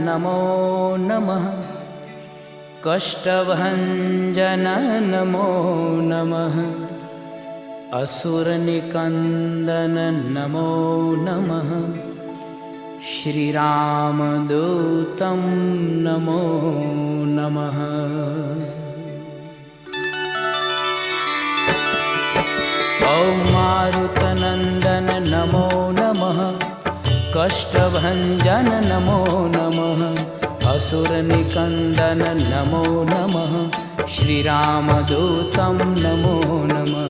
नमो नमः। कष्टभञ्जन नमो नमः। असुरनिकन्दन नमो नमः। श्रीरामदूतं नमो नमः। ॐ मारुतनन्दन नमो नमः। कष्टभञ्जन नमो नमः। असुरनिकन्दन नमो नमः। श्रीरामदूतं नमो